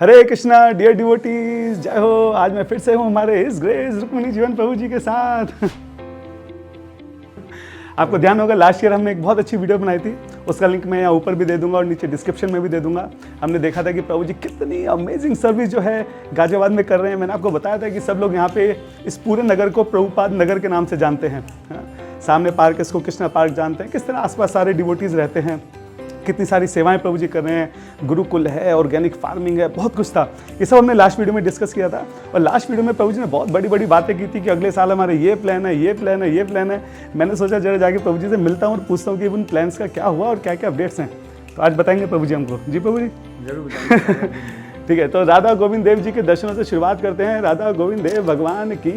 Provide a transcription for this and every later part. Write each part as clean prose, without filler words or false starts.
हरे Krishna dear devotees, जय हो। आज मैं फिर से हूँ हमारे इस ग्रेस रुक्मिणी जीवन प्रभु जी के साथ। आपको ध्यान होगा लास्ट ईयर हमने एक बहुत अच्छी वीडियो बनाई थी, उसका लिंक मैं यहाँ ऊपर भी दे दूंगा और नीचे डिस्क्रिप्शन में भी दे दूंगा। हमने देखा था कि प्रभु जी कितनी अमेजिंग सर्विस जो है गाजियाबाद में कर रहे हैं। मैंने आपको बताया था कि सब लोग यहाँ पे इस पूरे नगर को प्रभुपाद नगर के नाम से जानते हैं। सामने पार्क इसको कृष्णा पार्क जानते हैं। किस तरह आसपास सारे डिवोटीज रहते हैं, कितनी सारी सेवाएं प्रभु जी कर रहे हैं, गुरुकुल है, ऑर्गेनिक फार्मिंग है, बहुत कुछ था। ये सब हमने लास्ट वीडियो में डिस्कस किया था। और लास्ट वीडियो में प्रभु जी ने बहुत बड़ी बड़ी बातें की थी कि अगले साल हमारे ये प्लान है, ये प्लान है, ये प्लान है। मैंने सोचा जरा जाके प्रभु जी से मिलता हूँ और पूछता हूँ कि उन प्लान्स का क्या हुआ और क्या क्या अपडेट्स हैं। तो आज बताएंगे प्रभु जी हमको। जी प्रभु जी जरूर बताएंगे। ठीक है, तो राधा गोविंद देव जी के दर्शनों से शुरुआत करते हैं। राधा गोविंद देव भगवान की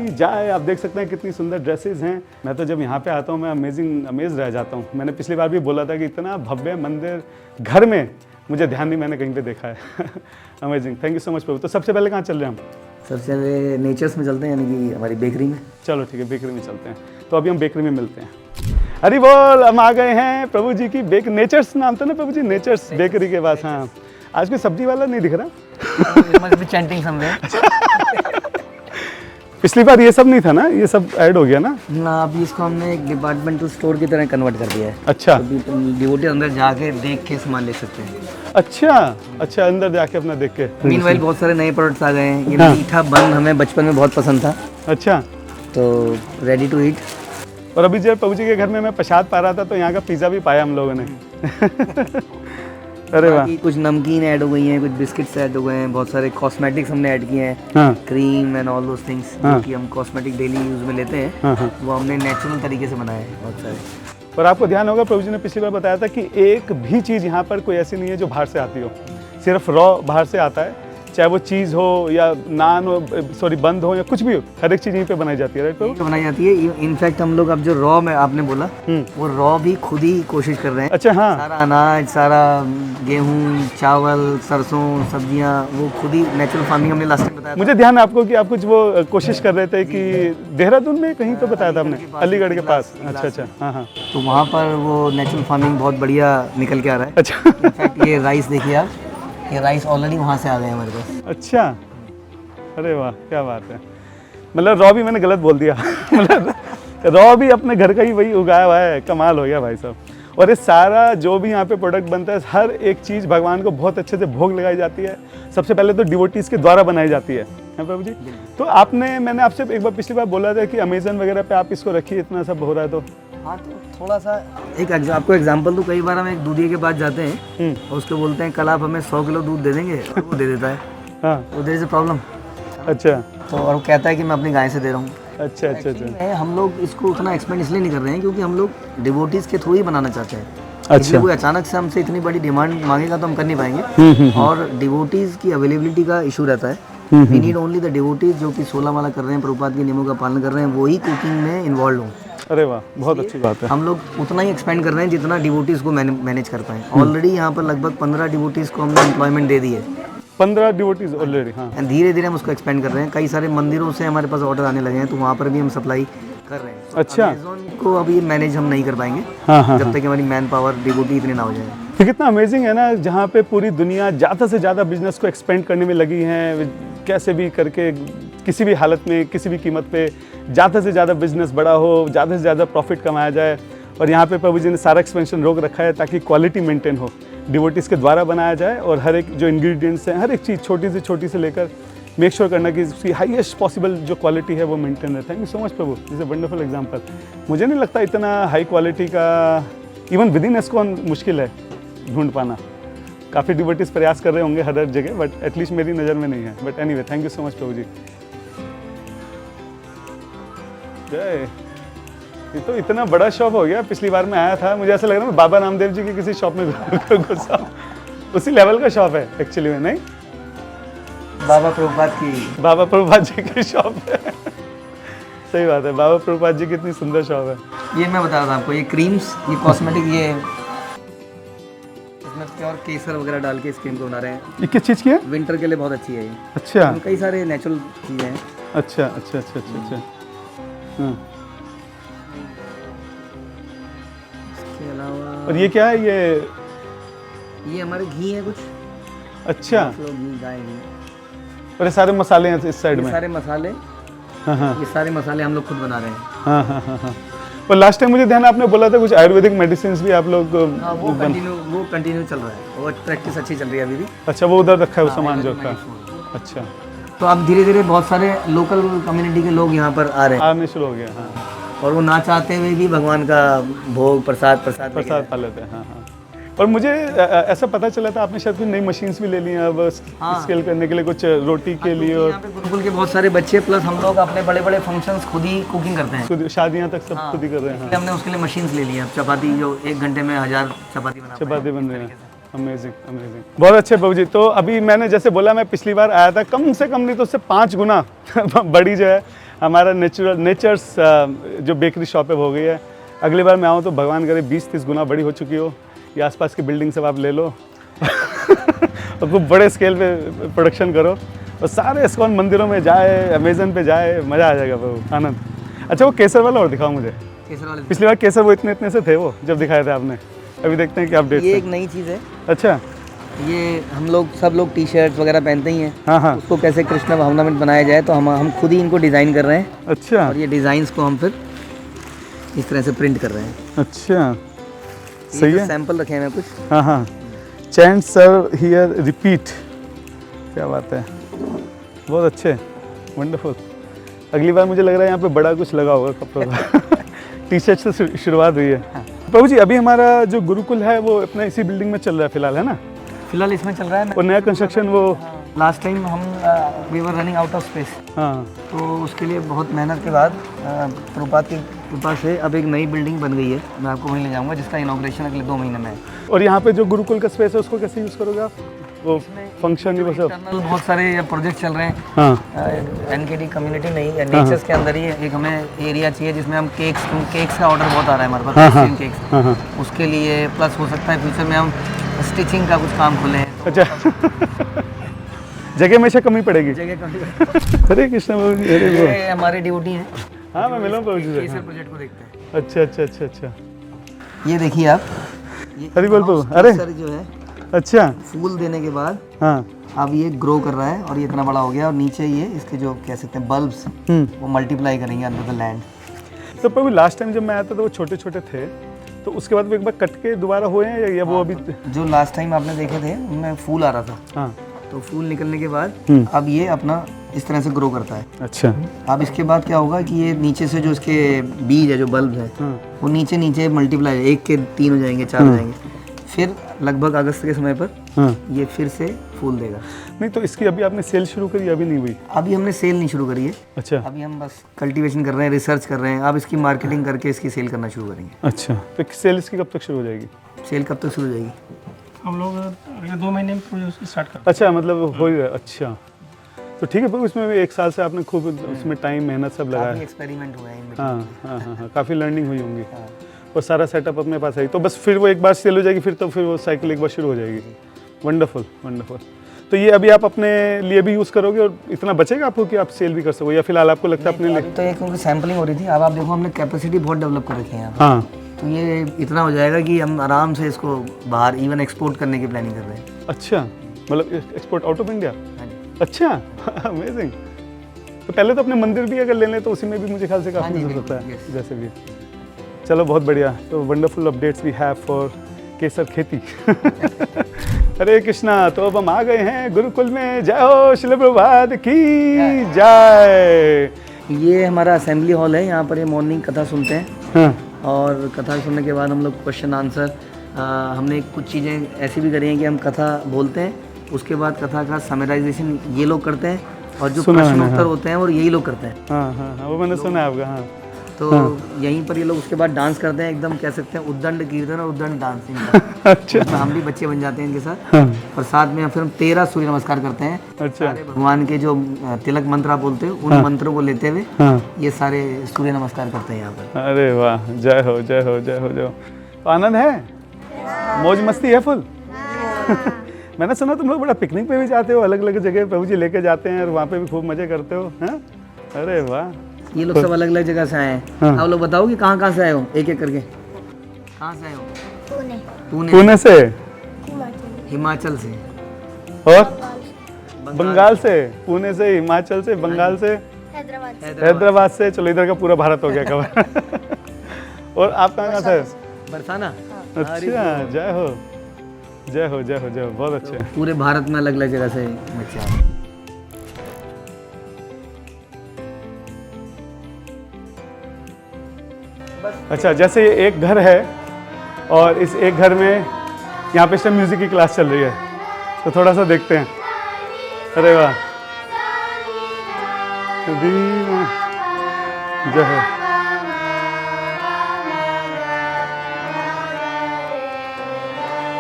जय। आप देख सकते हैं कितनी सुंदर ड्रेसेस हैं। मैं तो जब यहाँ पे आता हूँ मैं अमेज रह जाता हूँ। मैंने पिछली बार भी बोला था कि इतना भव्य मंदिर घर में मुझे ध्यान नहीं मैंने कहीं पे देखा है। Amazing, thank you so much प्रभु। तो सबसे पहले कहाँ चल रहे हैं हम? सबसे पहले नेचर्स में चलते हैं, यानी कि हमारी बेकरी में। चलो ठीक है, बेकरी में चलते हैं। तो अभी हम बेकरी में मिलते हैं। हरी बोल, हम आ गए हैं प्रभु जी की नेचर्स नाम था ना प्रभु जी, नेचर्स बेकरी के पास। हाँ, आज कोई सब्जी वाला नहीं दिख रहा। पिछली बार ये सब नहीं था ना, ये सब ऐड हो गया ना। अभी इसको हमने एक डिपार्टमेंटल स्टोर की तरह कन्वर्ट कर दिया है। अच्छा, डिवोटी अंदर जाके देख के सामान ले सकते हैं। अच्छा अच्छा, अंदर जाके अपना देख के। मीनवाइल बहुत सारे नए प्रोडक्ट्स आ गए हैं। ये मीठा बन हमें बचपन में बहुत पसंद था। अच्छा, तो रेडी टू ईट। और अभी जब प्रभु जी के घर में मैं प्रसाद पा रहा था तो यहाँ का पिज़्ज़ा भी पाया हम लोगों ने। अरे वाह, कुछ नमकीन ऐड हो गई हैं, कुछ बिस्किट्स ऐड हो गए हैं, बहुत सारे कॉस्मेटिक्स हमने ऐड किए हैं। हाँ, cream and all those things जो कि हम कॉस्मेटिक डेली यूज में लेते हैं। हाँ। वो हमने नेचुरल तरीके से बनाए हैं बहुत सारे। और आपको ध्यान होगा प्रभु जी ने पिछली बार बताया था कि एक भी चीज़ यहाँ पर कोई ऐसी नहीं है जो बाहर से आती हो। सिर्फ रॉ बाहर से आता है, चाहे वो चीज़ हो या नान हो, सॉरी बंद हो या कुछ भी हो, हर एक चीज़ यहीं पे बनाई जाती है। राइट प्रभु? बनाई जाती है। इनफैक्ट हम लोग अब जो रॉ में आपने बोला, वो रॉ भी खुद ही कोशिश कर रहे हैं। अच्छा, हाँ, सारा अनाज, सारा गेहूं, चावल, सरसों, सब्जियां, वो खुद ही नेचुरल फार्मिंग हमने लास्ट टाइम बताया। मुझे ध्यान है आपको कि आप कुछ वो कोशिश कर रहे थे कि देहरादून में कहीं तो बताया था आपने, अलीगढ़ के पास। अच्छा अच्छा, हाँ हाँ। तो वहाँ पर वो नेचुरल फार्मिंग बहुत बढ़िया निकल के आ रहा है। अच्छा। इनफैक्ट ये राइस देखिए आप, ये राइस ऑलरेडी वहाँ से आ गए हैं हमारे पास। अच्छा, अरे वाह, क्या बात है। मतलब रॉ भी मैंने गलत बोल दिया। मतलब रॉ भी अपने घर का ही वही उगाया हुआ है। कमाल हो गया भाई साहब। और ये सारा जो भी यहाँ पे प्रोडक्ट बनता है, हर एक चीज़ भगवान को बहुत अच्छे से भोग लगाई जाती है। सबसे पहले तो डिवोटीज़ के द्वारा बनाई जाती है प्रभु जी। तो मैंने आपसे एक बार पिछली बार बोला था कि अमेजन वगैरह पे आप इसको रखिए, इतना सब हो रहा है। तो हाँ, तो थोड़ा सा आपको एग्जांपल दूँ। कई बार हम एक दूधिये के पास जाते हैं और उसको बोलते हैं कल आप हमें 100 किलो दूध दे देंगे, और वो दे देता है। हाँ, वो देयर इज अ प्रॉब्लम। अच्छा, तो और वो कहता है कि मैं अपनी गाय से दे रहा हूँ। अच्छा अच्छा अच्छा। हम लोग इसको उतना एक्सपेंड इसलिए नहीं कर रहे हैं क्योंकि हम लोग डिवोटीज के थ्रू ही बनाना चाहते हैं। अच्छा, कोई अचानक से हमसे इतनी बड़ी डिमांड मांगेगा तो हम कर नहीं पाएंगे। और डिवोटीज की अवेलेबिलिटी का इशू रहता है। We need only the devotees जो कि 16 माला कर रहे हैं, प्रभुपाद के नियमों का पालन कर रहे हैं, वही कुकिंग में इन्वॉल्व हों। अरे वाह, बहुत अच्छी बात है। हम लोग उतना ही एक्सपेंड कर रहे हैं जितना डिवोटीज को मैनेज कर पाएं। ऑलरेडी यहाँ पर लगभग 15 डिवोटीज को हमने एम्प्लॉयमेंट दे दी है। 15 डिवोटीज ऑलरेडी? हाँ। एंड धीरे धीरे हम उसको एक्सपेंड कर रहे हैं। कई सारे मंदिरों से हमारे पास ऑर्डर आने लगे हैं, तो वहाँ पर भी हम सप्लाई कर रहे हैं। अच्छा, Amazon को अभी मैनेज हम नहीं कर पाएंगे। हाँ हाँ, जब तक हमारी मैन पावर डिवोटी इतने ना हो जाए। तो कितना अमेजिंग है ना, जहाँ पे पूरी दुनिया ज़्यादा से ज़्यादा बिजनेस को एक्सपेंड करने में लगी है। कैसे भी करके किसी भी हालत में किसी भी कीमत पे ज़्यादा से ज़्यादा बिजनेस बड़ा हो, ज़्यादा से ज़्यादा प्रॉफिट कमाया जाए। और यहाँ पे प्रभु जी ने सारा एक्सपेंशन रोक रखा है ताकि क्वालिटी मेंटेन हो, डिवोटीज़ के द्वारा बनाया जाए। और हर एक जो इंग्रेडिएंट्स हैं, हर एक चीज़ छोटी से लेकर मेक श्योर करना कि उसकी हाईएस्ट पॉसिबल जो क्वालिटी है वो मेंटेन रहे। Thank you so much Prabhu, this a wonderful example. मुझे नहीं लगता इतना हाई क्वालिटी का इवन विद इन एस्कॉन मुश्किल है ढूंढ पाना। काफ़ी डिवोटीज प्रयास कर रहे होंगे हर जगह, बट एटलीस्ट मेरी नज़र में नहीं है। But anyway, thank you so much प्रभु जी। जय। ये तो इतना बड़ा शॉप हो गया। पिछली बार मैं आया था, मुझे ऐसा लग रहा है बाबा रामदेव जी की किसी शॉप में घुसा। उसी लेवल का शॉप है एक्चुअली में। नहीं, बाबा प्रभुपाद जी की शॉप है। सही बात है, बाबा प्रभुपाद जी की इतनी सुंदर शॉप है। ये मैं बता रहा था आपको, ये क्रीम्स, ये कॉस्मेटिक, ये इसमें प्योर केसर वगैरह डाल के इस क्रीम को बना रहे हैं। ये किस चीज़ की है? विंटर के लिए बहुत अच्छी है ये। अच्छा, कई सारे नेचुरल चीज़ें हैं। अच्छा अच्छा अच्छा अच्छा अच्छा। हाँ, इसके अलावा और ये क्या है? ये हमारे घी है कुछ। अच्छा, घी, गाय घी, और ये सारे मसाले हैं इस साइड ये में। सारे मसाले, हाँ हाँ ये सारे मसाले हम लोग खुद बना रहे हैं। हाँ हाँ हाँ हाँ। और लास्ट टाइम मुझे ध्यान है, आपने बोला था कुछ आयुर्वेदिक मेडिसिन भी आप लोग हाँ, वो कंटिन्यू चल रहा है, वो प्रैक्टिस अच्छी चल रही है अभी भी। अच्छा, वो उधर रखा है वो सामान जो का। अच्छा, तो अब धीरे धीरे बहुत सारे लोकल कम्युनिटी के लोग यहाँ पर आ रहे हैं, आने शुरू हो गया। हाँ, और वो ना चाहते हुए भी भगवान का भोग प्रसाद लेके प्रसाद पा लेते हैं। हाँ हाँ। और मुझे ऐसा पता चला था आपने शायद कुछ नई मशीन्स भी ले ली हैं अब स्केल करने के लिए, कुछ रोटी के लिए और यहाँ पे गुरुकुल के बहुत सारे बच्चे, प्लस हम लोग अपने बड़े बड़े फंक्शंस खुद ही कुकिंग करते हैं, शादियाँ तक सब खुद ही कर रहे हैं। इसलिए हमने उसके लिए मशीन्स ले ली हैं। अब चपाती जो 1 घंटे में 1000 चपाती बना चपाती बन रही है। अमेजिंग अमेजिंग, बहुत अच्छे बाबू जी। तो अभी मैंने जैसे बोला, मैं पिछली बार आया था, कम से कम नहीं तो उससे 5 गुना बड़ी जो है हमारा नेचर्स जो बेकरी शॉप है वो हो गई है। अगली बार मैं आऊँ तो भगवान करे 20-30 गुना बड़ी हो चुकी हो। ये आसपास की बिल्डिंग सब आप ले लो और खूब बड़े स्केल पे प्रोडक्शन करो, और सारे इस्कॉन मंदिरों में जाए, अमेजन पे जाए, मज़ा आ जाएगा बाबू, आनंद। अच्छा, वो केसर वाला और दिखाओ मुझे। केसर वाले पिछली बार केसर वो इतने से थे वो जब दिखाए थे आपने, अभी देखते हैं क्या अपडेट। ये एक नई चीज़ है। अच्छा, ये हम लोग सब लोग टी शर्ट वगैरह पहनते ही हैं। हाँ हाँ। उसको कैसे कृष्ण भावनामृत बनाया जाए, तो हम खुद ही इनको डिज़ाइन कर रहे हैं, अच्छा और ये डिज़ाइंस को हम फिर इस तरह से प्रिंट कर रहे हैं। अच्छा, सही है। सैंपल रखे हैं कुछ। हाँ हाँ, चैंट सर्व हियर रिपीट, क्या बात है, बहुत अच्छे, वंडरफुल। अगली बार मुझे लग रहा है यहाँ पे बड़ा कुछ लगा होगा कपड़ों का टी शर्ट से शुरुआत हुई है। प्रभु जी, अभी हमारा जो गुरुकुल है वो अपना इसी बिल्डिंग में चल रहा है फिलहाल, है ना? फिलहाल इसमें चल रहा है। और नया कंस्ट्रक्शन वो लास्ट टाइम हम we were running out of space, हाँ, तो उसके लिए बहुत मेहनत के बाद प्रभुपाद की कृपा से अब एक नई बिल्डिंग बन गई है। मैं आपको वहीं ले जाऊंगा, जिसका इनॉग्रेशन अगले 2 महीने में है। और यहाँ पे जो गुरुकुल का स्पेस है उसको कैसे यूज़ करोगे आप? वो फंक्शन वो सब? इंटरनल बहुत सारे प्रोजेक्ट चल रहे हैं। हाँ एनकेडी कम्युनिटी नहीं, नेचर्स के अंदर ही एक हमें एरिया चाहिए जिसमें हम केक्स का ऑर्डर बहुत आ रहा है हमारे पास, क्रिश्चियन केक्स। हाँ हाँ। उसके लिए प्लस हो सकता है फ्यूचर में हम स्टिचिंग का कुछ काम खोलें। अच्छा जगह में से कमी पड़ेगी। जगह कमी हरे कृष्ण बाबू जी, हरे बाबू। ये हमारे ड्यूटी है। हाँ, मैं मिलूँ बाबू जी से। केसर प्रोजेक्ट को देखते हैं। अच्छा अच्छा अच्छा अच्छा, ये देखिए आप, ये हरी बोल बाबू। केसर अरे जो है, अच्छा, फूल देने के बाद हाँ, अब ये ग्रो कर रहा है और ये इतना बड़ा हो गया, और नीचे ये इसके जो कह सकते हैं बल्ब्स, वो मल्टीप्लाई करेंगे अंडर द लैंड। तो प्रभु लास्ट टाइम जब मैं आया था तो वो छोटे छोटे थे, तो उसके बाद वो एक बार कट के दोबारा हुए हैं या वो अभी? जो लास्ट टाइम आपने देखे थे उनमें फूल आ रहा था, हाँ, तो फूल निकलने के बाद अब ये अपना इस तरह से ग्रो करता है। अच्छा, अब इसके बाद क्या होगा कि ये नीचे से जो इसके बीज है, जो बल्ब है, हाँ, वो नीचे नीचे मल्टीप्लाई, 1 के 3 हो जाएंगे, 4 हो जाएंगे, फिर लगभग अगस्त के समय पर हाँ। ये फिर से फूल देगा। नहीं तो इसकी अभी आपने सेल शुरू करी, अभी नहीं हुई? अभी हमने सेल नहीं शुरू करी है, अच्छा अभी हम बस कल्टीवेशन कर रहे हैं, रिसर्च कर रहे हैं। अब इसकी मार्केटिंग करके इसकी सेल करना शुरू करेंगे। अच्छा, तो सेल इसकी कब तक शुरू हो जाएगी? सेल कब तक शुरू हो जाएगी? हम लोग अगले 2 महीने में स्टार्ट कर। अच्छा, मतलब हो ही रहा है। अच्छा, तो ठीक है प्रभु, इसमें भी 1 साल से आपने खूब उसमें टाइम मेहनत सब लगाया है। एक्सपेरिमेंट हुआ है इनमें। हाँ हाँ हाँ हाँ, काफ़ी लर्निंग हुई होंगी, और सारा सेटअप अपने पास है, तो बस फिर वो एक बार सेल हो जाएगी, फिर तो फिर वो साइकिल एक बार शुरू हो जाएगी। Wonderful wonderful. तो ये अभी आप अपने लिए भी यूज़ करोगे और इतना बचेगा आपको कि आप सेल भी कर सको, या फिलहाल आपको लगता है अपने लिए? तो ये क्योंकि सैम्पलिंग हो रही थी, अब आप देखो हमने कैपेसिटी बहुत डेवलप कर रखी है यहाँ पे। हाँ, तो ये इतना हो जाएगा कि हम आराम से इसको बाहर इवन एक्सपोर्ट करने की प्लानिंग कर रहे हैं। अच्छा, मतलब एक्सपोर्ट आउट ऑफ इंडिया? हाँ जी। अच्छा अमेजिंग। तो पहले तो अपने मंदिर भी अगर ले लें तो उसी में भी मुझे ख्याल से हाँ काफ़ी जी, यूज़ होता है, बिल्कुल, yes। जैसे भी। चलो बहुत बढ़िया, तो wonderful updates we have for केसर खेती हरे कृष्णा। तो अब हम आ गए हैं गुरुकुल में। जय हो श्रील प्रभात की जय। ये हमारा असेंबली हॉल है, यहाँ पर ये मॉर्निंग कथा सुनते हैं, हाँ, और कथा सुनने के बाद हम लोग क्वेश्चन आंसर, हमने कुछ चीज़ें ऐसी भी करी हैं कि हम कथा बोलते हैं, उसके बाद कथा का समराइजेशन ये लोग करते हैं, और जो सुना प्रश्न मैंने, उत्तर होते हैं वो यही लोग करते हैं। हाँ हाँ हाँ, वो मैंने सुना है आपका। हाँ, तो यहीं पर ये लोग उसके बाद डांस करते हैं, एकदम कह सकते हैं उद्दंड कीर्तन और उद्दंड डांसिंग। अच्छा, उसमें हम भी बच्चे बन जाते हैं इनके साथ, हाँ, और साथ में फिर हम 13 सूर्य नमस्कार करते हैं। अच्छा, भगवान के जो तिलक मंत्र आप बोलते हो, उन मंत्रों को लेते हुए हाँ, ये सारे सूर्य नमस्कार करते हैं यहाँ पर। अरे वाह, जय हो जय हो जय हो जय हो। तो आनंद है, मौज मस्ती है फुल। मैंने सुना तुम लोग बड़ा पिकनिक पे भी जाते हो, अलग अलग जगह प्रभु जी लेके जाते हैं और वहाँ पे भी खूब मजे करते हो, हैं? अरे वाह, ये लोग सब अलग अलग जगह से आए हैं। हाँ। आप लोग बताओ कि कहाँ कहाँ से आए हो, एक एक करके। कहाँ से आए हो? पुणे। पुणे से? हिमाचल से। और बंगाल से, पुणे से, हिमाचल से, बंगाल से, हैदराबाद से। चलो इधर का पूरा भारत हो गया कवर। और आप कहाँ से? बरसाना। अच्छा, जय हो जय हो जय हो जय हो, बहुत अच्छे। पूरे भारत में अलग अलग जगह से बच्चे आए। अच्छा, जैसे ये एक घर है और इस एक घर में यहाँ पे म्यूजिक की क्लास चल रही है, तो थोड़ा सा देखते हैं। अरे वाह, जय हो।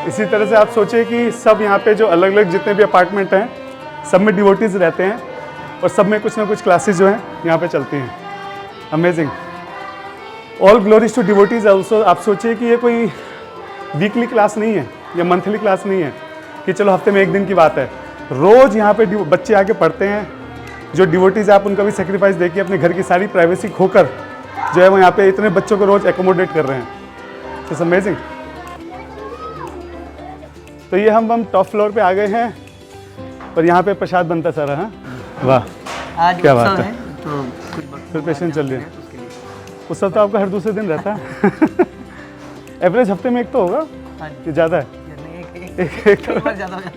इसी तरह से आप सोचिए कि सब यहाँ पे जो अलग अलग जितने भी अपार्टमेंट हैं, सब में डिवोटीज रहते हैं और सब में कुछ ना कुछ क्लासेस जो हैं यहाँ पे चलती हैं। Amazing. All glories to devotees also. आप सोचिए कि ये कोई वीकली क्लास नहीं है या मंथली क्लास नहीं है कि चलो हफ्ते में एक दिन की बात है। रोज़ यहाँ पे बच्चे आके पढ़ते हैं। जो डिवोटीज आप उनका भी सेक्रीफाइस देखिए, अपने घर की सारी प्राइवेसी खोकर जो है वो यहाँ पे इतने बच्चों को रोज़ एकोमोडेट कर रहे हैं। It's amazing. तो ये हम टॉप फ्लोर पे आ गए हैं और यहाँ पे प्रसाद बनता सारा। हाँ, वाह, आज क्या बात है। तो कुछ प्रिपरेशन चल रही है। उस सब तो आपका हर दूसरे दिन रहता है। एवरेज हफ्ते में एक तो होगा, ये ज़्यादा है। एक तो ज़्यादा हो जाता है।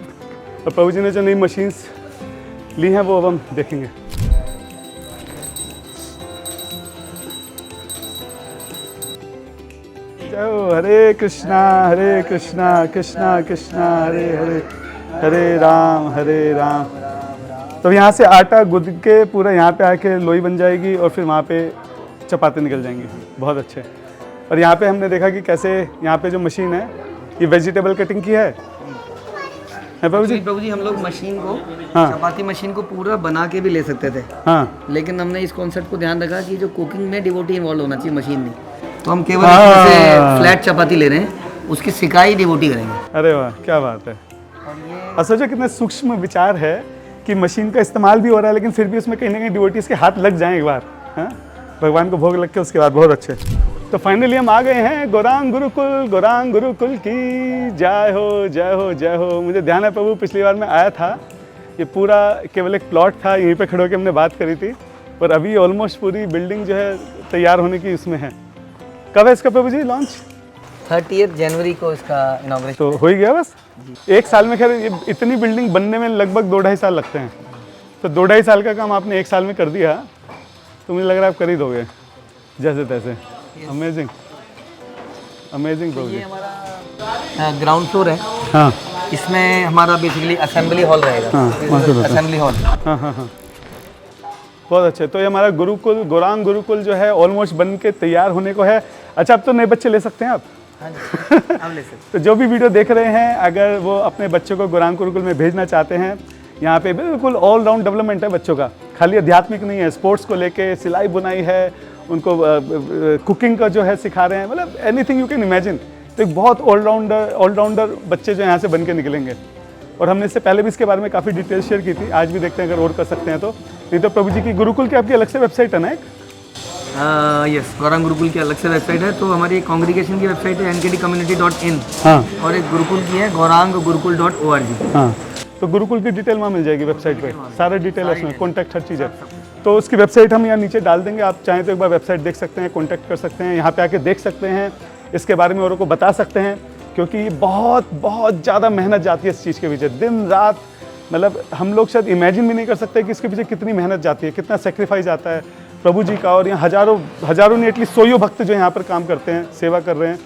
और प्रभु जी ने जो नई मशीन्स ली हैं वो अब हम देखेंगे। हरे कृष्णा कृष्णा कृष्णा हरे हरे, हरे राम तो यहाँ से आटा गूंद के पूरा यहाँ पे आके लोई बन जाएगी और फिर वहाँ पे चपाती निकल जाएंगी। बहुत अच्छे। और यहाँ पे हमने देखा कि कैसे यहाँ पे जो मशीन है ये वेजिटेबल कटिंग की है प्रभु जी। प्रभु जी, हम लोग मशीन को, हाँ, चपाती मशीन को पूरा बना के भी ले सकते थे। हाँ, लेकिन हमने इस कॉन्सेप्ट को ध्यान रखा कि जो कुकिंग में डिवोटी इन्वॉल्व होना चाहिए, मशीन नहीं। तो हम केवल फ्लैट चपाती ले रहे हैं, उसकी सिकाई डिवोटी करेंगे। अरे वाह, क्या बात है। और सोचो कितने सूक्ष्म विचार है कि मशीन का इस्तेमाल भी हो रहा है लेकिन फिर भी उसमें कहीं ना कहीं डिवोटीज के हाथ लग जाएं एक बार। हाँ, भगवान को भोग लग के उसके बाद। बहुत अच्छे। तो फाइनली हम आ गए हैं गौरांग गुरुकुल की। जय हो जय हो जय हो। मुझे ध्यान है प्रभु, पिछली बार मैं आया था, ये पूरा केवल एक प्लॉट था, यहीं पे खड़े होकर हमने बात करी थी। और अभी ऑलमोस्ट पूरी बिल्डिंग जो है तैयार होने की उसमें है। कब है इसका प्रभु जी लॉन्च? 30 जनवरी को इसका इनॉग्रेशन। तो हो ही गया बस एक साल में। खैर ये इतनी बिल्डिंग बनने में लगभग 2-2.5 साल लगते हैं, तो 2-2.5 साल का काम आपने एक साल में कर दिया, तो मुझे लग रहा है आप कर ही दोगे जैसे तैसे। अमेजिंग अमेजिंग प्रभु जी। ये हमारा ग्राउंड फ्लोर है। हाँ, इसमें हमारा बेसिकली असेंबली हॉल रहेगा। हाँ, असेंबली हॉल। हाँ हाँ हाँ, बहुत अच्छे। तो ये हमारा गुरुकुल, गौरांग गुरुकुल जो है ऑलमोस्ट बन के तैयार होने को है। अच्छा, अब तो नए बच्चे ले सकते हैं आप। हाँ जी, आप ले सकते। तो जो भी वीडियो देख रहे हैं, अगर वो अपने बच्चों को गौरांग गुरुकुल में भेजना चाहते हैं, यहाँ पे बिल्कुल ऑल राउंड डेवलपमेंट है बच्चों का। खाली आध्यात्मिक नहीं है, स्पोर्ट्स को लेके सिलाई बुनाई है, उनको कुकिंग का जो है सिखा रहे हैं, मतलब एनीथिंग यू कैन इमेजिन। तो एक बहुत ऑलराउंडर बच्चे जो यहाँ से बन के निकलेंगे। और हमने इससे पहले भी इसके बारे में काफ़ी डिटेल शेयर की थी, आज भी देखते हैं अगर और कर सकते हैं तो। नहीं तो प्रभु जी की गुरुकुल की आपकी अलग से वेबसाइट है ना एक? यस, गौरांग गुरुकुल की अलग से वेबसाइट है। तो हमारी कांग्रीगेशन की वेबसाइट है nkdcommunity.in। हाँ, और एक गुरुकुल की है गौरांगगुरुकुल.org। हाँ, तो गुरुकुल की डिटेल वहाँ मिल जाएगी वेबसाइट पे, सारा डिटेल है उसमें, कॉन्टैक्ट हर चीज़ है। तो उसकी वेबसाइट हम यहाँ नीचे डाल देंगे, आप चाहें तो एक बार वेबसाइट देख सकते हैं, कॉन्टैक्ट कर सकते हैं, यहाँ पे आके देख सकते हैं, इसके बारे में औरों को बता सकते हैं। क्योंकि बहुत बहुत ज़्यादा मेहनत जाती है इस चीज़ के पीछे, दिन रात। मतलब हम लोग शायद इमेजिन भी नहीं कर सकते कि इसके पीछे कितनी मेहनत जाती है, कितना सेक्रीफाइस आता है प्रभु जी का। और यहाँ हज़ारों नहीं एटलीस्ट 100 भक्त जो यहाँ पर काम करते हैं, सेवा कर रहे हैं।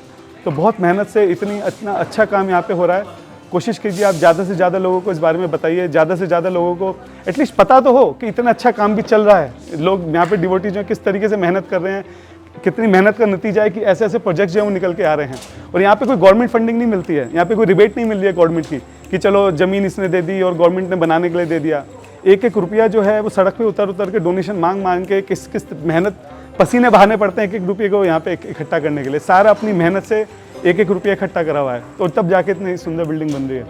तो बहुत मेहनत से इतना अच्छा काम यहाँ पे हो रहा है। कोशिश कीजिए आप ज़्यादा से ज़्यादा लोगों को इस बारे में बताइए, ज़्यादा से ज़्यादा लोगों को एटलीस्ट पता तो हो कि इतना अच्छा काम भी चल रहा है। लोग यहाँ पे डिवोटीज जो किस तरीके से मेहनत कर रहे हैं, कितनी मेहनत का नतीजा है कि ऐसे ऐसे प्रोजेक्ट्स जो है वो निकल के आ रहे हैं। और यहाँ पे कोई गवर्नमेंट फंडिंग नहीं मिलती है, यहाँ पे कोई रिबेट नहीं मिल रही है गवर्नमेंट की कि चलो ज़मीन इसने दे दी और गवर्नमेंट ने बनाने के लिए दे दिया। एक एक रुपया जो है वो सड़क पे उतर के डोनेशन मांग के किस मेहनत पसीने बहाने पड़ते हैं एक एक रुपये को यहाँ पे इकट्ठा करने के लिए। सारा अपनी मेहनत से एक एक रुपया इकट्ठा करा हुआ है, और तब जाके इतनी सुंदर बिल्डिंग बन रही है।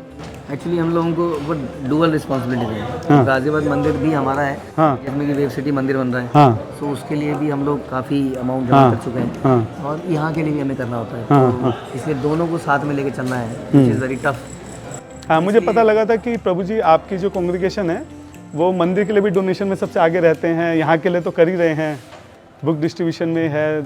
एक्चुअली हम लोगों को वो डुअल रिस्पॉन्सिबिलिटी है। हाँ। गाजियाबाद मंदिर भी हमारा है, हाँ, जिसमें कि वेब सिटी मंदिर बन रहा है। हाँ। तो उसके लिए भी हम लोग काफ़ी अमाउंट जमा कर चुके हैं। हाँ। और यहाँ के लिए भी हमें करना होता है। हाँ। तो इसलिए दोनों को साथ में लेके चलना है, विच इज़ वेरी टफ। हाँ, मुझे पता लगा था कि प्रभु जी आपकी जो कांग्रीगेशन है वो मंदिर के लिए भी डोनेशन में सबसे आगे रहते हैं, यहाँ के लिए तो कर ही रहे हैं, बुक डिस्ट्रीब्यूशन में है।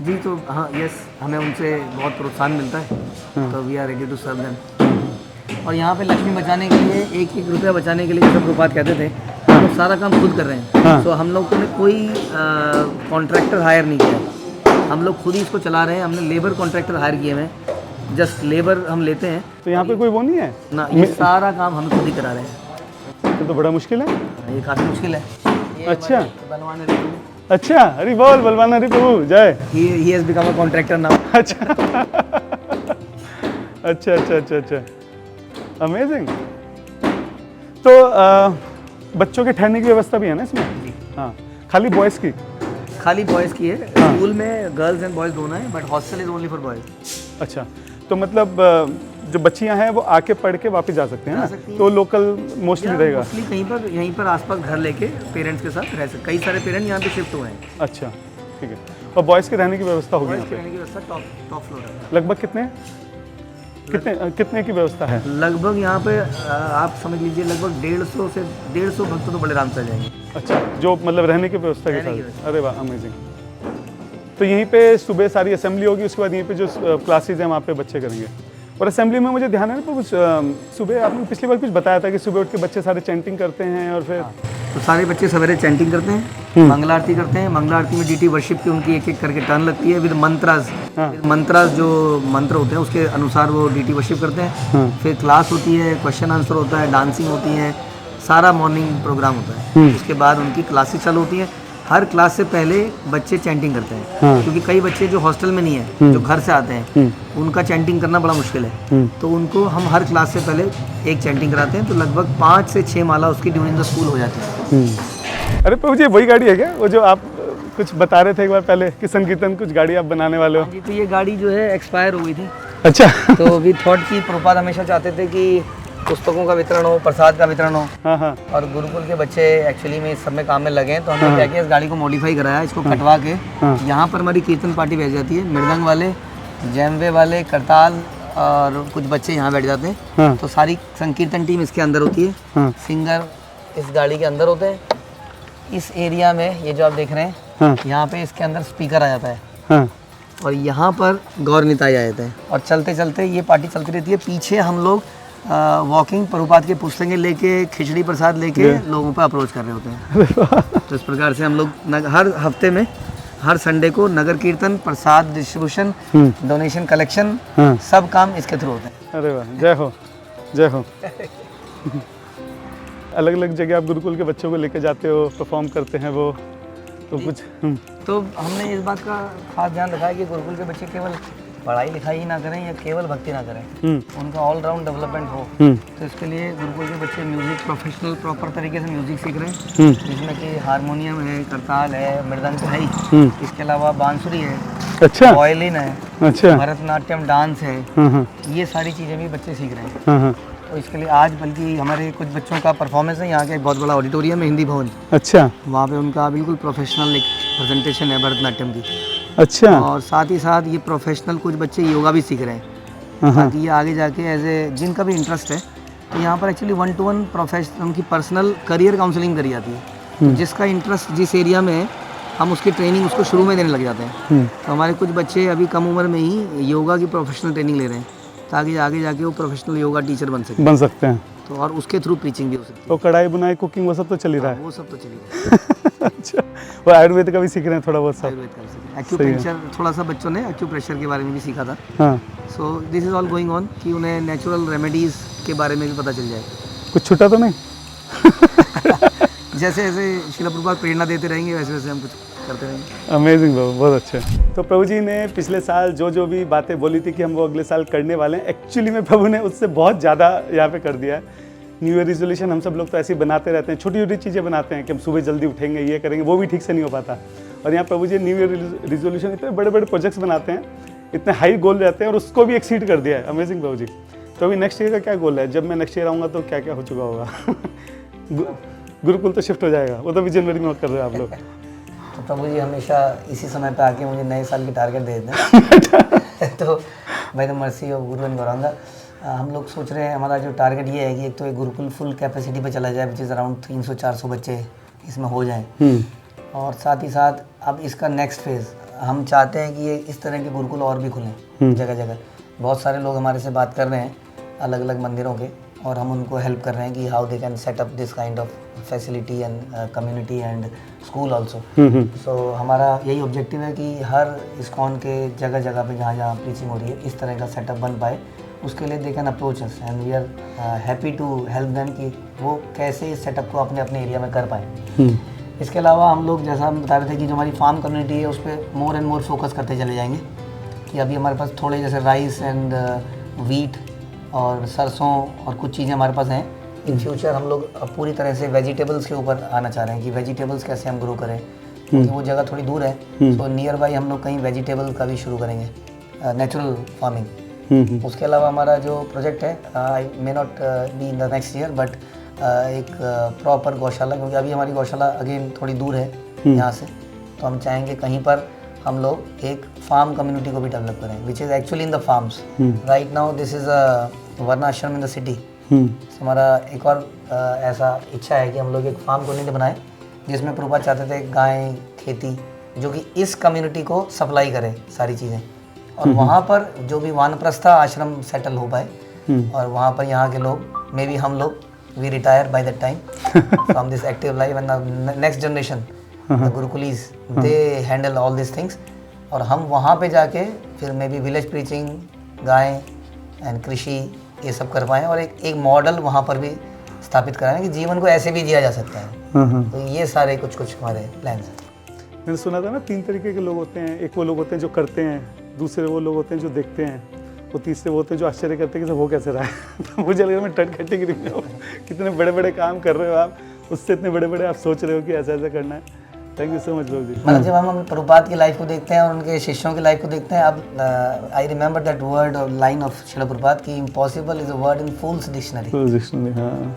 जी तो हाँ यस, हमें उनसे बहुत प्रोत्साहन मिलता है, तो we are ready to serve them. और यहाँ पे लक्ष्मी बचाने के लिए एक एक रुपया बचाने के लिए जैसे प्रभुपाद कहते थे, हम लोग सारा काम खुद कर रहे हैं। तो हम लोग ने कोई कॉन्ट्रैक्टर हायर नहीं किया, हम लोग खुद ही इसको चला रहे हैं। हमने लेबर कॉन्ट्रैक्टर हायर किए हैं, जस्ट लेबर हम लेते हैं। तो यहाँ पे कोई वो नहीं है ना, ये सारा काम हम खुद ही करा रहे हैं। तो बड़ा मुश्किल है, ये काफ़ी मुश्किल है। ये अच्छा। हमारे बलवान हरि प्रभु, अच्छा, हरि बोल, बलवान हरि प्रभु जय। he has become a contractor now। अच्छा अच्छा अच्छा अच्छा अच्छा, अमेजिंग। तो बच्चों के ठहरने की व्यवस्था भी है ना इसमें? हाँ, खाली बॉयज़ की? खाली बॉयज़ की है, स्कूल में गर्ल्स एंड बॉयज़ दोनों है, but hostel is only for boys. अच्छा, तो मतलब जो बच्चियां हैं वो आके पढ़ के वापस जा सकते हैं ना? सकती हैं। तो लोकल मोस्टली रहेगा? मोस्टली कहीं पर यहीं पर आसपास घर लेके पेरेंट्स के साथ रह सकते। कई सारे पेरेंट्स यहाँ पे शिफ्ट हुए हैं। अच्छा, ठीक है। और बॉयज़ के रहने की व्यवस्था होगी यहाँ बॉयज़ के पे? रहने की व्यवस्था टॉप फ्लोर है। लगभग कितने की व्यवस्था है? लगभग यहाँ पे आप समझ लीजिए लगभग 150 से 150 भक्त तो बड़े आराम से आ जाएंगे। अच्छा, जो मतलब रहने की व्यवस्था के रहने की साथ? अरे वाह, अमेजिंग। तो यहीं पे सुबह सारी असेंबली होगी, उसके बाद यहीं पे जो क्लासेज हैं वहाँ पे बच्चे करेंगे। और असेंबली में मुझे ध्यान है ना, सुबह आपने पिछली बार कुछ बताया था कि सुबह उठ के बच्चे सारे चैंटिंग करते हैं और फिर तो सारे बच्चे सवेरे चैंटिंग करते हैं, मंगला आरती करते हैं। मंगला आरती में डीटी वर्शिप की उनकी एक एक करके टर्न लगती है विद मंत्रास। मंत्रास जो मंत्र होते हैं उसके अनुसार वो डीटी वर्शिप करते हैं। फिर क्लास होती है, क्वेश्चन आंसर होता है, डांसिंग होती है, सारा मॉर्निंग प्रोग्राम होता है। उसके बाद उनकी क्लासेस चालू होती हैं। हर क्लास से पहले बच्चे चैंटिंग करते हैं, क्योंकि कई बच्चे जो हॉस्टल में नहीं है, जो घर से आते हैं, उनका चैंटिंग करना बड़ा मुश्किल है। तो उनको हम हर क्लास से पहले एक चैंटिंग कराते हैं, तो लगभग 5 से 6 माला उसकी ड्यूरिंग द स्कूल हो जाती है। अरे प्रभु जी, वही गाड़ी है क्या वो जो आप कुछ बता रहे थे एक बार पहले कि संकीर्तन कुछ गाड़ी आप बनाने वाले हो? जी, तो ये गाड़ी जो है एक्सपायर हो गई थी। अच्छा। तो वी थॉट कि प्रभुपाद हमेशा चाहते थे कि पुस्तकों का वितरण हो, प्रसाद का वितरण हो। हाँ हाँ। और गुरुकुल के बच्चे एक्चुअली में इस सब में काम में लगे हैं, तो हमने क्या किया, इस गाड़ी को मॉडिफाई कराया, इसको कटवा के यहाँ पर हमारी कीर्तन पार्टी बैठ जाती है। मृदंग वाले, जैमवे वाले, करताल और कुछ बच्चे यहाँ बैठ जाते हैं। तो सारी संकीर्तन टीम इसके अंदर होती है, सिंगर इस गाड़ी के अंदर होते हैं। इस एरिया में ये जो आप देख रहे हैं, यहाँ पे इसके अंदर स्पीकर आ जाता है, और यहाँ पर गौर निताई आ जाते हैं। और चलते चलते ये पार्टी चलती रहती है। पीछे हम लोग वॉकिंग प्रभुपाद के पुस्तकें लेके, खिचड़ी प्रसाद लेके लोगों पर अप्रोच कर रहे होते हैं। तो इस प्रकार से हम लोग हर हफ्ते में, हर संडे को नगर कीर्तन, प्रसाद डिस्ट्रीब्यूशन, डोनेशन कलेक्शन, सब काम इसके थ्रू होते हैं। अरे वाह, जय हो जय हो। अलग अलग जगह आप गुरुकुल के बच्चों को लेके जाते हो, परफॉर्म करते हैं वो, तो कुछ तो हमने इस बात का खास ध्यान रखा है कि गुरुकुल के बच्चे केवल पढ़ाई लिखाई ही ना करें या केवल भक्ति ना करें, उनका ऑलराउंड डेवलपमेंट हो। तो इसके लिए गुरुकुल के बच्चे म्यूजिक प्रोफेशनल प्रॉपर तरीके से म्यूजिक सीख रहे हैं, जिसमें कि हारमोनियम है, करताल है, मृदंग तो है ही, इसके अलावा बांसुरी है, अच्छा, वायलिन है, अच्छा, भरतनाट्यम डांस है, ये सारी चीज़ें भी बच्चे सीख रहे हैं। तो इसके लिए आज बल्कि हमारे कुछ बच्चों का परफॉर्मेंस है, यहाँ का एक बहुत बड़ा ऑडिटोरियम है हिंदी भवन, अच्छा, वहाँ पे उनका बिल्कुल प्रोफेशनल एक प्रेजेंटेशन है भरतनाट्यम की। अच्छा, और साथ ही साथ ये प्रोफेशनल कुछ बच्चे योगा भी सीख रहे हैं, ताकि ये आगे जाके एज ए जिनका भी इंटरेस्ट है, तो यहाँ पर एक्चुअली 1-to-1 प्रोफेशनल उनकी पर्सनल करियर काउंसलिंग करी जाती है। तो जिसका इंटरेस्ट जिस एरिया में है, हम उसकी ट्रेनिंग उसको शुरू में देने लग जाते हैं। तो हमारे कुछ बच्चे अभी कम उम्र में ही योगा की प्रोफेशनल ट्रेनिंग ले रहे हैं, ताकि आगे जाके वो प्रोफेशनल योगा टीचर बन सकते हैं। तो और उसके थ्रू टीचिंग भी हो सकती है। तो कढ़ाई बुनाई, कुकिंग, वो सब तो चल ही रहा है? वो सब तो चलिए। अच्छा, वो आयुर्वेद का भी सीख रहे हैं थोड़ा बहुत सब? आयुर्वेद का भी सीख रहे हैं। एक्यूप्रेशर थोड़ा सा बच्चों ने एक्यूप्रेशर के बारे में भी सीखा था। हाँ। So this is all going on कि उन्हें नेचुरल रेमेडीज के बारे में भी पता चल जाए। कुछ छूटा तो नहीं? जैसे जैसे श्रील प्रभुपाद प्रेरणा देते रहेंगे, वैसे वैसे हम कुछ करते रहेंगे। अमेजिंग बाबू, बहुत अच्छे। तो प्रभु जी ने पिछले साल जो भी बातें बोली थी कि हम वो अगले साल करने वाले हैं, एक्चुअली में प्रभु ने उससे बहुत ज़्यादा यहाँ पे कर दिया है। न्यू ईयर रिजोल्यूशन हम सब लोग तो ऐसे ही बनाते रहते हैं, छोटी छोटी चीज़ें बनाते हैं कि हम सुबह जल्दी उठेंगे, ये करेंगे, वो भी ठीक से नहीं हो पाता। और यहाँ प्रभु जी न्यू ईयर रिजोल्यूशन इतने बड़े बड़े प्रोजेक्ट्स बनाते हैं, इतने हाई गोल रहते हैं और उसको भी एक्सीड कर दिया है। अमेजिंग प्रभु जी। तो अभी नेक्स्ट ईयर का क्या गोल है? जब मैं नेक्स्ट ईयर आऊँगा तो क्या क्या हो चुका होगा? गुरुकुल तो शिफ्ट हो जाएगा, वो तो भी जनवरी में कर रहे हैं आप लोग। तो प्रभु जी हमेशा इसी समय पे आके मुझे नए साल की टारगेट दे दें। तो भाई the mercy of Guru and Gauranga, हम लोग सोच रहे हैं, हमारा जो टारगेट ये है कि एक तो एक गुरुकुल फुल कैपेसिटी पे चला जाए, विच इज़ अराउंड 300-400 बच्चे इसमें हो जाएं, और साथ ही साथ अब इसका नेक्स्ट फेज़ हम चाहते हैं कि ये इस तरह के गुरुकुल और भी खुलें जगह जगह। बहुत सारे लोग हमारे से बात कर रहे हैं अलग अलग मंदिरों के, और हम उनको हेल्प कर रहे हैं कि how they can set up this kind of facility and community and school also. So हमारा यही ऑब्जेक्टिव है कि हर इस्कॉन के जगह जगह पे जहाँ जहाँ प्रीचिंग हो रही है इस तरह का सेटअप बन पाए। उसके लिए they can approach us and we are happy to help them कि वो कैसे इस सेटअप को अपने अपने एरिया में कर पाएँ। इसके अलावा हम लोग, जैसा हम बता रहे थे, कि जो हमारी फार्म कम्युनिटी है उस पर मोर एंड मोर फोकस करते चले जाएंगे। कि अभी हमारे पास थोड़े जैसे राइस एंड वीट और सरसों और कुछ चीज़ें हमारे पास हैं। इन फ्यूचर हम लोग अब पूरी तरह से वेजिटेबल्स के ऊपर आना चाह रहे हैं कि वेजिटेबल्स कैसे हम ग्रो करें, क्योंकि वो जगह थोड़ी दूर है। तो नियर बाई हम लोग कहीं वेजिटेबल का भी शुरू करेंगे, नेचुरल फार्मिंग। उसके अलावा हमारा जो प्रोजेक्ट है, I may not be in the next year, but एक प्रॉपर गौशाला, क्योंकि अभी हमारी गौशाला अगेन थोड़ी दूर है यहाँ से, तो हम चाहेंगे कहीं पर हम लोग एक फार्म कम्युनिटी को भी डेवलप करें, which is actually in the farms. Right now this is a वर्णाश्रम इन द सिटी। हमारा एक और ऐसा इच्छा है कि हम लोग एक फार्म कम्युनिटी बनाएं जिसमें प्रभुपाद चाहते थे गाय खेती जो कि इस कम्युनिटी को सप्लाई करे सारी चीज़ें, और वहाँ पर जो भी वानप्रस्था आश्रम सेटल हो पाए, और वहाँ पर यहाँ के लोग, मे बी हम लोग, we retire by that time from this active life, and the next generation, the Gurukulis, they handle all these things, और हम वहाँ पे जाके फिर may be village preaching, guy and कृषि ये सब कर पाएँ, और एक मॉडल वहाँ पर भी स्थापित कराएं कि जीवन को ऐसे भी जिया जा सकता है। तो ये सारे कुछ हमारे प्लान्स हैं। मैंने सुना था ना 3 तरीके के लोग होते हैं। एक वो लोग होते हैं जो करते हैं, दूसरे वो लोग होते हैं जो देखते हैं, वो तीसरे वो होते हैं जो आश्चर्य करते हैं कि वो कैसे रहा है। तो मुझे लगा मैं थर्ड कैटेगरी में हूँ। कितने बड़े बड़े काम कर रहे हो आप, उससे इतने बड़े बड़े आप सोच रहे हो कि ऐसा ऐसा करना है। थैंक यू सो मच बाबू जी। मतलब जब हम प्रभुपाद की लाइफ को देखते हैं और उनके शिष्यों की लाइफ को देखते हैं, अब आई रिमेंबर दैट वर्ड और लाइन ऑफ श्रील प्रभुपाद की, impossible is a word in fools dictionary. Fools dictionary, हाँ।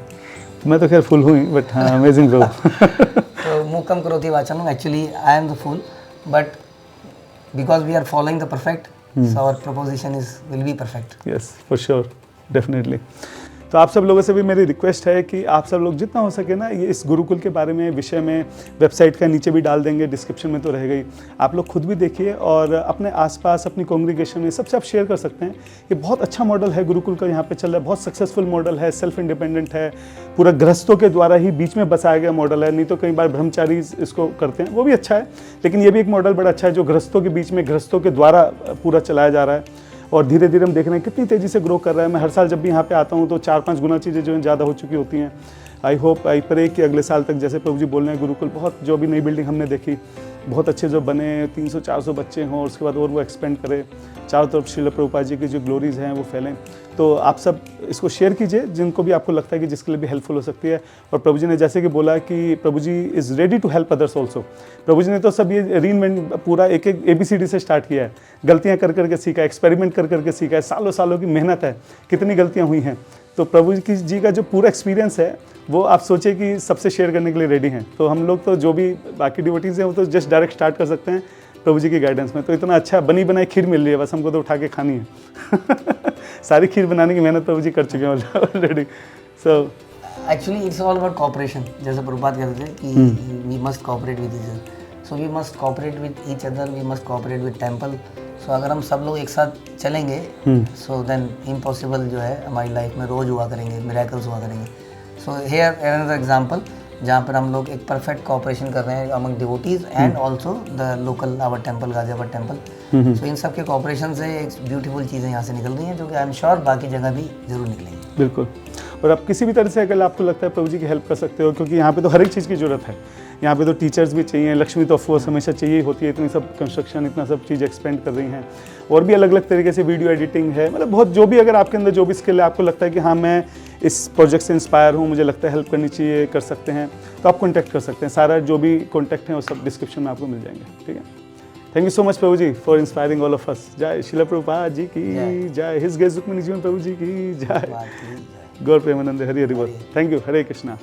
मैं तो खैर फुल हूँ, बट हाँ, अमेजिंग ब्रो। तो मूकम करोति वाचनम, actually I am the fool, but because we are following the perfect, so our proposition will be perfect. Yes, for sure, definitely. तो आप सब लोगों से भी मेरी रिक्वेस्ट है कि आप सब लोग जितना हो सके ना, ये इस गुरुकुल के बारे में, विषय में, वेबसाइट का नीचे भी डाल देंगे, डिस्क्रिप्शन में तो रहेगा ही, आप लोग खुद भी देखिए और अपने आसपास अपनी कॉन्ग्रीगेशन में सबसे आप शेयर कर सकते हैं। ये बहुत अच्छा मॉडल है गुरुकुल का यहाँ पे चल रहा है, बहुत सक्सेसफुल मॉडल है, सेल्फ इंडिपेंडेंट है, पूरा गृहस्थों के द्वारा ही बीच में बसाया गया मॉडल है। नहीं तो कई बार ब्रह्मचारी इसको करते हैं, वो भी अच्छा है, लेकिन ये भी एक मॉडल बड़ा अच्छा है जो गृहस्थों के बीच में, गृहस्थों के द्वारा पूरा चलाया जा रहा है। और धीरे धीरे हम देख रहे हैं कितनी तेज़ी से ग्रो कर रहा है। मैं हर साल जब भी यहाँ पे आता हूँ तो 4-5 गुना चीज़ें जो हैं ज़्यादा हो चुकी होती हैं। आई होप, आई प्रे कि अगले साल तक, जैसे प्रभु जी बोल रहे हैं, गुरुकुल बहुत, जो भी नई बिल्डिंग हमने देखी, बहुत अच्छे जो बने, 300-400 बच्चे हों, और उसके बाद और वो एक्सपेंड करें, चारों तरफ श्रील प्रभुपाद जी की जो ग्लोरीज हैं वो फैलें। तो आप सब इसको शेयर कीजिए जिनको भी आपको लगता है कि जिसके लिए भी हेल्पफुल हो सकती है। और प्रभु जी ने जैसे कि बोला कि प्रभु जी is ready to help others also. प्रभु जी ने तो सब ये रीइन्वेंट पूरा एक ABCD से स्टार्ट किया है, गलतियाँ कर करके सीखा, एक्सपेरिमेंट कर करके सीखा है, सालों सालों की मेहनत है, कितनी गलतियाँ हुई हैं। तो प्रभु जी का जो पूरा एक्सपीरियंस है वो आप सोचिए कि सबसे शेयर करने के लिए रेडी हैं। तो हम लोग तो जो भी बाकी डिवोटीज़ हैं वो तो जस्ट डायरेक्ट स्टार्ट कर सकते हैं प्रभु जी की गाइडेंस में। तो इतना अच्छा बनी बनाई खीर मिल रही है, बस हमको तो उठा के खानी है। सारी खीर बनाने की मेहनत प्रभु जी कर चुके हैं already. So actually it's all about cooperation, जैसे प्रभुपाद कहते थे कि we must cooperate with each other. So we must cooperate with each other, we must cooperate with temple. So अगर हम सब लोग एक साथ चलेंगे, सो देन इम्पॉसिबल जो है हमारी लाइफ में रोज़ हुआ करेंगे, मिरेकल्स हुआ करेंगे। सो हेयर अनदर एग्जांपल जहाँ पर हम लोग एक परफेक्ट कोऑपरेशन कर रहे हैं among devotees and also the local our temple, Ghaziabad temple. So इन सब के कोऑपरेशन से एक ब्यूटीफुल चीज़ें यहाँ से निकल रही हैं, जो कि आई एम श्योर बाकी जगह भी जरूर निकलेंगी। बिल्कुल। और आप किसी भी तरह से अगर आपको लगता है प्रभु जी की हेल्प कर सकते हो, क्योंकि यहाँ पे तो हर एक चीज़ की ज़रूरत है। यहाँ पे तो टीचर्स भी चाहिए, लक्ष्मी तो ऑफकोर्स हमेशा चाहिए होती है, इतनी सब कंस्ट्रक्शन, इतना सब चीज़ एक्सपेंड कर रही हैं, और भी अलग अलग तरीके से वीडियो एडिटिंग है, मतलब बहुत, जो भी अगर आपके अंदर जो भी स्किल है, आपको लगता है कि हाँ मैं इस प्रोजेक्ट से इंस्पायर हूँ, मुझे लगता है हेल्प करनी चाहिए, कर सकते हैं, तो आप कॉन्टैक्ट कर सकते हैं। सारा जो भी कॉन्टैक्ट है वो सब डिस्क्रिप्शन में आपको मिल जाएंगे। ठीक है, thank you so much Prabhu ji for inspiring all of us. जय श्रील प्रभुपाद जी की जय, हिज ग्रेस रुक्मिणी जीवन प्रभु जी की जय, गौर प्रेमानंद, हरि हरि बोल। Thank you, Hare Krishna.